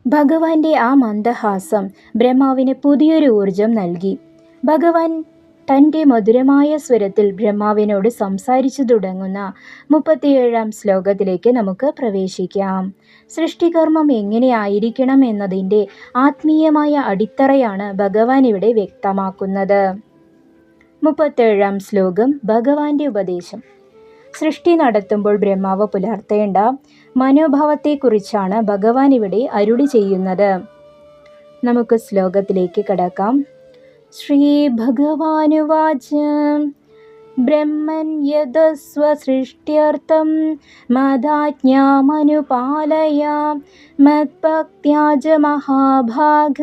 ഭഗവാന്റെ ആ മന്ദഹാസം ബ്രഹ്മാവിന് പുതിയൊരു ഊർജം നൽകി. ഭഗവാൻ തൻ്റെ മധുരമായ സ്വരത്തിൽ ബ്രഹ്മാവിനോട് സംസാരിച്ചു തുടങ്ങുന്ന 37-ാം ശ്ലോകത്തിലേക്ക് നമുക്ക് പ്രവേശിക്കാം. സൃഷ്ടികർമ്മം എങ്ങനെയായിരിക്കണം എന്നതിൻ്റെ ആത്മീയമായ അടിത്തറയാണ് ഭഗവാൻ ഇവിടെ വ്യക്തമാക്കുന്നത്. 37-ാം ശ്ലോകം ഭഗവാന്റെ ഉപദേശം. സൃഷ്ടി നടത്തുമ്പോൾ ബ്രഹ്മാവ് പുലർത്തേണ്ട മനോഭാവത്തെക്കുറിച്ചാണ് ഭഗവാൻ ഇവിടെ അരുളി ചെയ്യുന്നത്. നമുക്ക് ശ്ലോകത്തിലേക്ക് കടക്കാം. ശ്രീ ഭഗവാനുവാച ബ്രഹ്മൻ യദസ്വസൃഷ്ട്യർത്ഥം മദാജ്ഞാമനുപാലയ മദ്ഭക്ത്യാ മഹാഭാഗ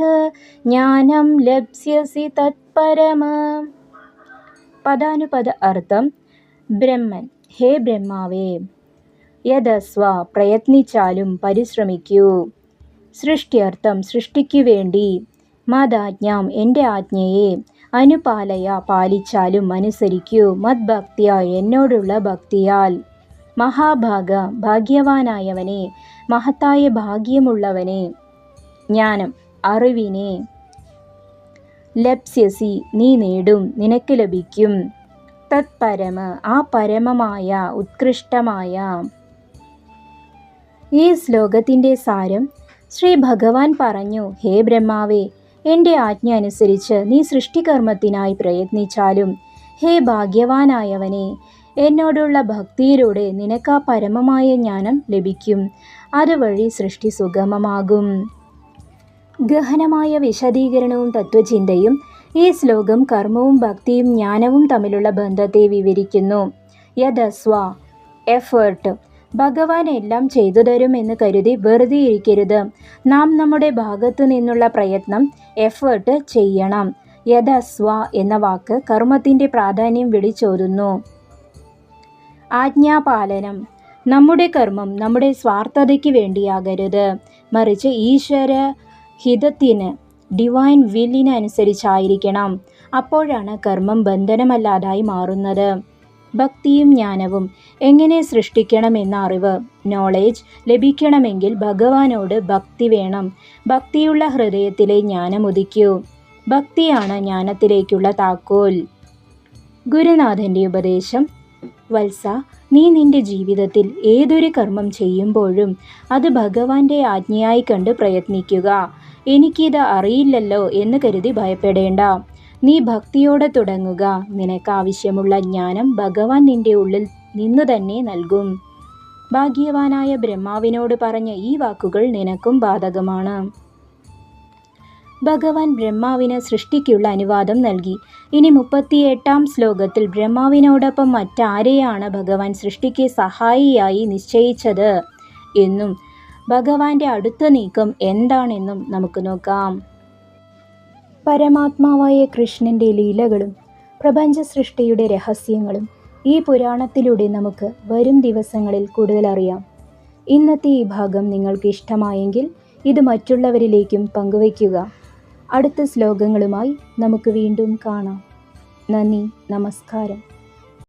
ജ്ഞാനം ലപ്സ്യസി തത്പരം. പദാനുപദ അർത്ഥം: ബ്രഹ്മൻ, ഹേ ബ്രഹ്മാവേ, യദസ്വ പ്രയത്നിച്ചാലും പരിശ്രമിക്കൂ, സൃഷ്ട്യർത്ഥം സൃഷ്ടിക്കു വേണ്ടി, മദാജ്ഞാം എൻ്റെ ആജ്ഞയെ, അനുപാലയ പാലിച്ചാലും അനുസരിക്കൂ, മദ്ഭക്ത്യ എന്നോടുള്ള ഭക്തിയാൽ, മഹാഭാഗ ഭാഗ്യവാനായവനെ, മഹത്തായ ഭാഗ്യമുള്ളവനെ, ജ്ഞാനം അറിവിനെ, ലപ്സ്യസി നീ നേടും, നിനക്ക് ലഭിക്കും, തത്പരമ ആ പരമമായ ഉത്കൃഷ്ടമായ. ഈ ശ്ലോകത്തിൻ്റെ സാരം: ശ്രീ ഭഗവാൻ പറഞ്ഞു, ഹേ ബ്രഹ്മാവേ, എൻ്റെ ആജ്ഞ അനുസരിച്ച് നീ സൃഷ്ടികർമ്മത്തിനായി പ്രയത്നിച്ചാലും, ഹേ ഭാഗ്യവാനായവനെ, എന്നോടുള്ള ഭക്തിയിലൂടെ നിനക്ക് ആ പരമമായ ജ്ഞാനം ലഭിക്കും. അതുവഴി സൃഷ്ടി സുഗമമാകും. ഗഹനമായ വിശദീകരണവും തത്വചിന്തയും. ഈ ശ്ലോകം കർമ്മവും ഭക്തിയും ജ്ഞാനവും തമ്മിലുള്ള ബന്ധത്തെ വിവരിക്കുന്നു. യദസ്വ എഫേർട്ട്. ഭഗവാൻ എല്ലാം ചെയ്തു തരുമെന്ന് കരുതി വെറുതെ ഇരിക്കരുത്. നാം നമ്മുടെ ഭാഗത്തു നിന്നുള്ള പ്രയത്നം, എഫേർട്ട് ചെയ്യണം. യദസ്വ എന്ന വാക്ക് കർമ്മത്തിൻ്റെ പ്രാധാന്യം വിളിച്ചോതുന്നു. ആജ്ഞാപാലനം. നമ്മുടെ കർമ്മം നമ്മുടെ സ്വാർത്ഥതയ്ക്ക് വേണ്ടിയാകരുത്, മറിച്ച് ഈശ്വര ഹിതത്തിന്, ഡിവൈൻ വില്ലിന് അനുസരിച്ചായിരിക്കണം. അപ്പോഴാണ് കർമ്മം ബന്ധനമല്ലാതായി മാറുന്നത്. ഭക്തിയും ജ്ഞാനവും. എങ്ങനെ സൃഷ്ടിക്കണമെന്ന അറിവ്, നോളേജ് ലഭിക്കണമെങ്കിൽ ഭഗവാനോട് ഭക്തി വേണം. ഭക്തിയുള്ള ഹൃദയത്തിലെ ജ്ഞാനം ഉദിക്കൂ. ഭക്തിയാണ് ജ്ഞാനത്തിലേക്കുള്ള താക്കോൽ. ഗുരുനാഥൻ്റെ ഉപദേശം: വത്സ, നീ നിന്റെ ജീവിതത്തിൽ ഏതൊരു കർമ്മം ചെയ്യുമ്പോഴും അത് ഭഗവാന്റെ ആജ്ഞയായി കണ്ട് പ്രയത്നിക്കുക. എനിക്കിത് അറിയില്ലല്ലോ എന്ന് കരുതി ഭയപ്പെടേണ്ട. നീ ഭക്തിയോടെ തുടങ്ങുക. നിനക്കാവശ്യമുള്ള ജ്ഞാനം ഭഗവാൻ നിന്റെ ഉള്ളിൽ നിന്നു തന്നെ നൽകും. ഭാഗ്യവാനായ ബ്രഹ്മാവിനോട് പറഞ്ഞ ഈ വാക്കുകൾ നിനക്കും ബാധകമാണ്. ഭഗവാൻ ബ്രഹ്മാവിന് സൃഷ്ടിക്കുള്ള അനുവാദം നൽകി. ഇനി 38-ാം ശ്ലോകത്തിൽ ബ്രഹ്മാവിനോടൊപ്പം മറ്റാരെയാണ് ഭഗവാൻ സൃഷ്ടിക്ക് സഹായിയായി നിശ്ചയിച്ചത് എന്നും ഭഗവാന്റെ അടുത്ത നീക്കം എന്താണെന്നും നമുക്ക് നോക്കാം. പരമാത്മാവായ കൃഷ്ണൻ്റെ ലീലകളും പ്രപഞ്ച സൃഷ്ടിയുടെ രഹസ്യങ്ങളും ഈ പുരാണത്തിലൂടെ നമുക്ക് വരും ദിവസങ്ങളിൽ കൂടുതൽ അറിയാം. ഇന്നത്തെ ഈ ഭാഗം നിങ്ങൾക്ക് ഇഷ്ടമായെങ്കിൽ ഇത് മറ്റുള്ളവരിലേക്കും പങ്കുവയ്ക്കുക. അടുത്ത ശ്ലോകങ്ങളുമായി നമുക്ക് വീണ്ടും കാണാം. നന്ദി, നമസ്കാരം.